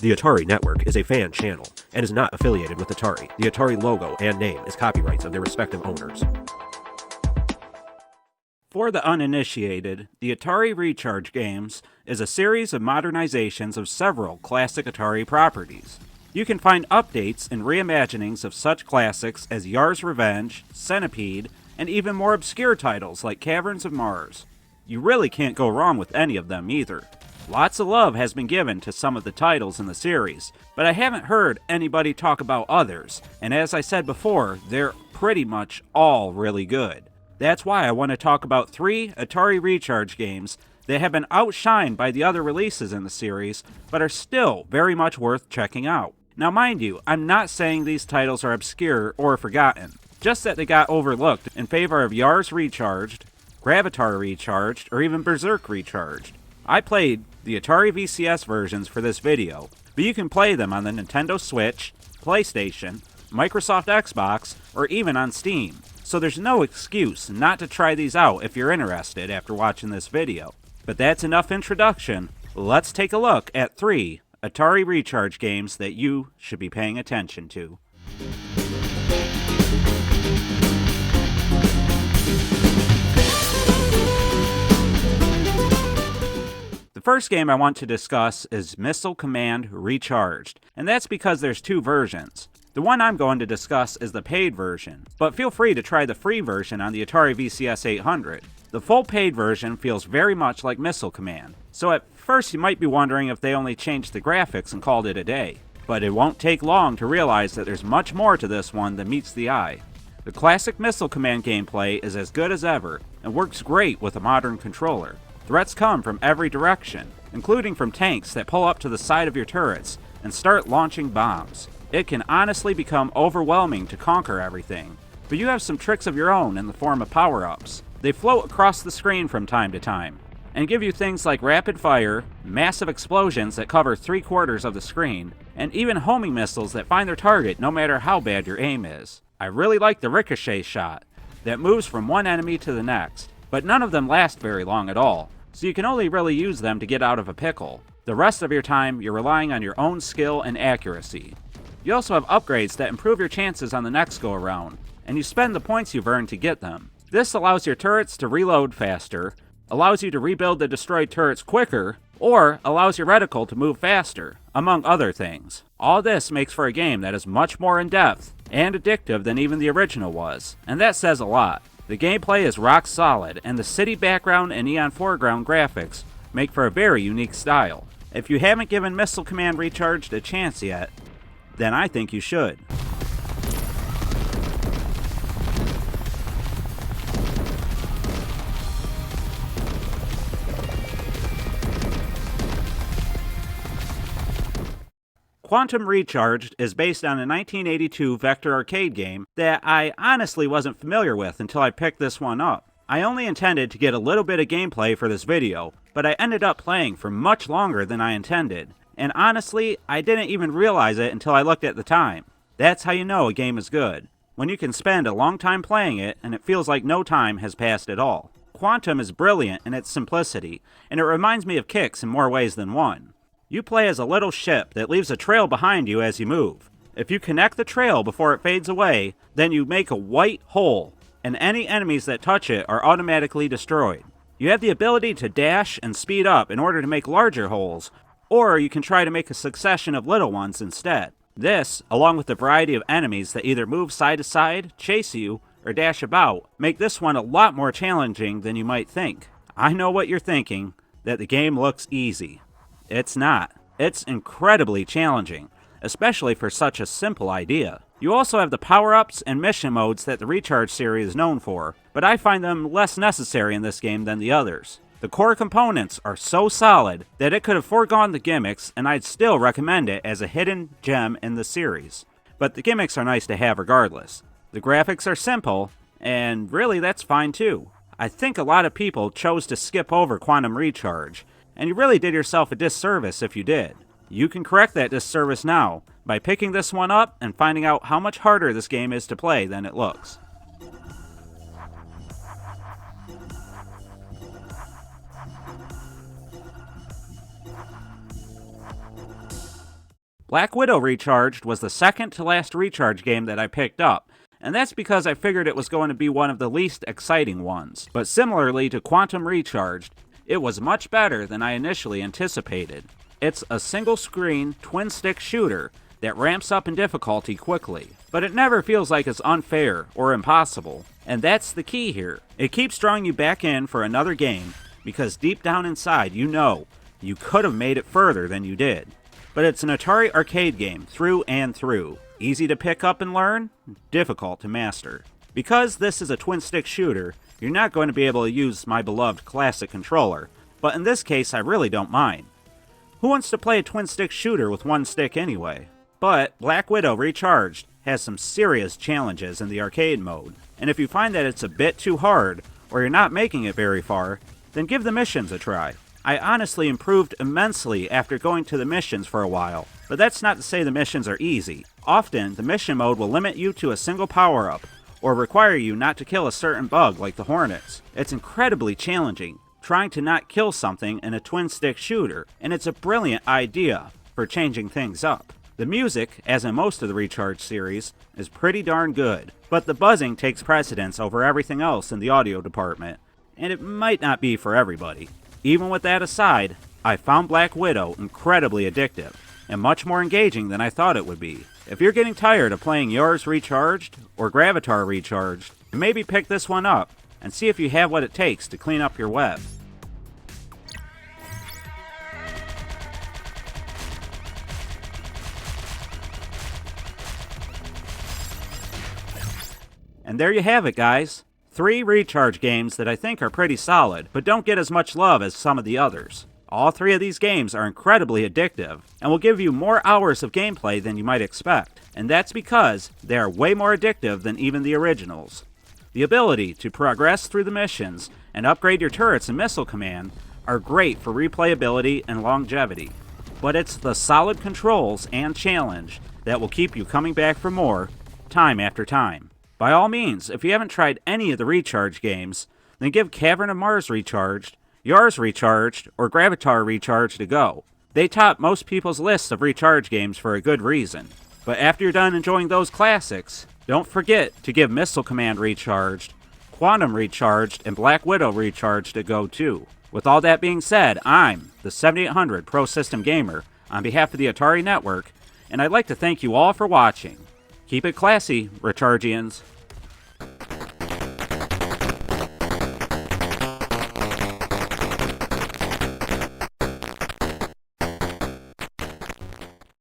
The Atari Network is a fan channel and is not affiliated with Atari. The Atari logo and name is copyrights of their respective owners. For the uninitiated, the Atari Recharged games is a series of modernizations of several classic Atari properties. You can find updates and reimaginings of such classics as Yars Recharged, Centipede, and even more obscure titles like Caverns of Mars. You really can't go wrong with any of them either. Lots of love has been given to some of the titles in the series, but I haven't heard anybody talk about others, and as I said before, they're pretty much all really good. That's why I want to talk about 3 Atari Recharged games that have been outshined by the other releases in the series, but are still very much worth checking out. Now mind you, I'm not saying these titles are obscure or forgotten, just that they got overlooked in favor of Yars Recharged, Gravitar Recharged, or even Berzerk Recharged. I played the Atari VCS versions for this video, but you can play them on the Nintendo Switch, PlayStation, Microsoft Xbox, or even on Steam. So there's no excuse not to try these out if you're interested after watching this video. But that's enough introduction. Let's take a look at 3 Atari Recharged games that you should be paying attention to. The first game I want to discuss is Missile Command Recharged, and that's because there's 2 versions. The one I'm going to discuss is the paid version, but feel free to try the free version on the Atari VCS 800. The full paid version feels very much like Missile Command, so at first you might be wondering if they only changed the graphics and called it a day. But it won't take long to realize that there's much more to this one than meets the eye. The classic Missile Command gameplay is as good as ever, and works great with a modern controller. Threats come from every direction, including from tanks that pull up to the side of your turrets and start launching bombs. It can honestly become overwhelming to conquer everything, but you have some tricks of your own in the form of power-ups. They float across the screen from time to time, and give you things like rapid fire, massive explosions that cover 3/4 of the screen, and even homing missiles that find their target no matter how bad your aim is. I really like the ricochet shot, that moves from one enemy to the next, but none of them last very long at all, so you can only really use them to get out of a pickle. The rest of your time, you're relying on your own skill and accuracy. You also have upgrades that improve your chances on the next go-around, and you spend the points you've earned to get them. This allows your turrets to reload faster, allows you to rebuild the destroyed turrets quicker, or allows your reticle to move faster, among other things. All this makes for a game that is much more in-depth and addictive than even the original was, and that says a lot. The gameplay is rock solid, and the city background and neon foreground graphics make for a very unique style. If you haven't given Missile Command Recharged a chance yet, then I think you should. Quantum Recharged is based on a 1982 Vector arcade game that I honestly wasn't familiar with until I picked this one up. I only intended to get a little bit of gameplay for this video, but I ended up playing for much longer than I intended. And honestly, I didn't even realize it until I looked at the time. That's how you know a game is good, when you can spend a long time playing it and it feels like no time has passed at all. Quantum is brilliant in its simplicity, and it reminds me of Kicks in more ways than one. You play as a little ship that leaves a trail behind you as you move. If you connect the trail before it fades away, then you make a white hole, and any enemies that touch it are automatically destroyed. You have the ability to dash and speed up in order to make larger holes, or you can try to make a succession of little ones instead. This, along with the variety of enemies that either move side to side, chase you, or dash about, make this one a lot more challenging than you might think. I know what you're thinking, that the game looks easy. It's not. It's incredibly challenging, especially for such a simple idea. You also have the power-ups and mission modes that the Recharged series is known for, but I find them less necessary in this game than the others. The core components are so solid that it could have foregone the gimmicks, and I'd still recommend it as a hidden gem in the series. But the gimmicks are nice to have regardless. The graphics are simple, and really that's fine too. I think a lot of people chose to skip over Quantum Recharge, and you really did yourself a disservice if you did. You can correct that disservice now by picking this one up and finding out how much harder this game is to play than it looks. Black Widow Recharged was the second to last Recharge game that I picked up, and that's because I figured it was going to be one of the least exciting ones. But similarly to Quantum Recharged, it was much better than I initially anticipated. It's a single-screen, twin-stick shooter that ramps up in difficulty quickly, but it never feels like it's unfair or impossible. And that's the key here. It keeps drawing you back in for another game because deep down inside you know you could have made it further than you did. But it's an Atari arcade game through and through. Easy to pick up and learn, difficult to master. Because this is a twin-stick shooter, you're not going to be able to use my beloved classic controller, but in this case I really don't mind. Who wants to play a twin-stick shooter with one stick anyway? But Black Widow Recharged has some serious challenges in the arcade mode, and if you find that it's a bit too hard, or you're not making it very far, then give the missions a try. I honestly improved immensely after going to the missions for a while, but that's not to say the missions are easy. Often, the mission mode will limit you to a single power-up, or require you not to kill a certain bug like the Hornets. It's incredibly challenging, trying to not kill something in a twin-stick shooter, and it's a brilliant idea for changing things up. The music, as in most of the Recharged series, is pretty darn good, but the buzzing takes precedence over everything else in the audio department, and it might not be for everybody. Even with that aside, I found Black Widow incredibly addictive, and much more engaging than I thought it would be. If you're getting tired of playing Yars Recharged or Gravitar Recharged, maybe pick this one up and see if you have what it takes to clean up your web. And there you have it, guys. 3 Recharge games that I think are pretty solid, but don't get as much love as some of the others. All 3 of these games are incredibly addictive, and will give you more hours of gameplay than you might expect. And that's because they are way more addictive than even the originals. The ability to progress through the missions and upgrade your turrets and missile command are great for replayability and longevity. But it's the solid controls and challenge that will keep you coming back for more, time after time. By all means, if you haven't tried any of the Recharge games, then give Cavern of Mars Recharged, Yars Recharged, or Gravitar Recharged a go. They top most people's lists of Recharge games for a good reason. But after you're done enjoying those classics, don't forget to give Missile Command Recharged, Quantum Recharged, and Black Widow Recharged a go too. With all that being said, I'm the 7800 Pro System Gamer on behalf of the Atari Network, and I'd like to thank you all for watching. Keep it classy, Rechargians.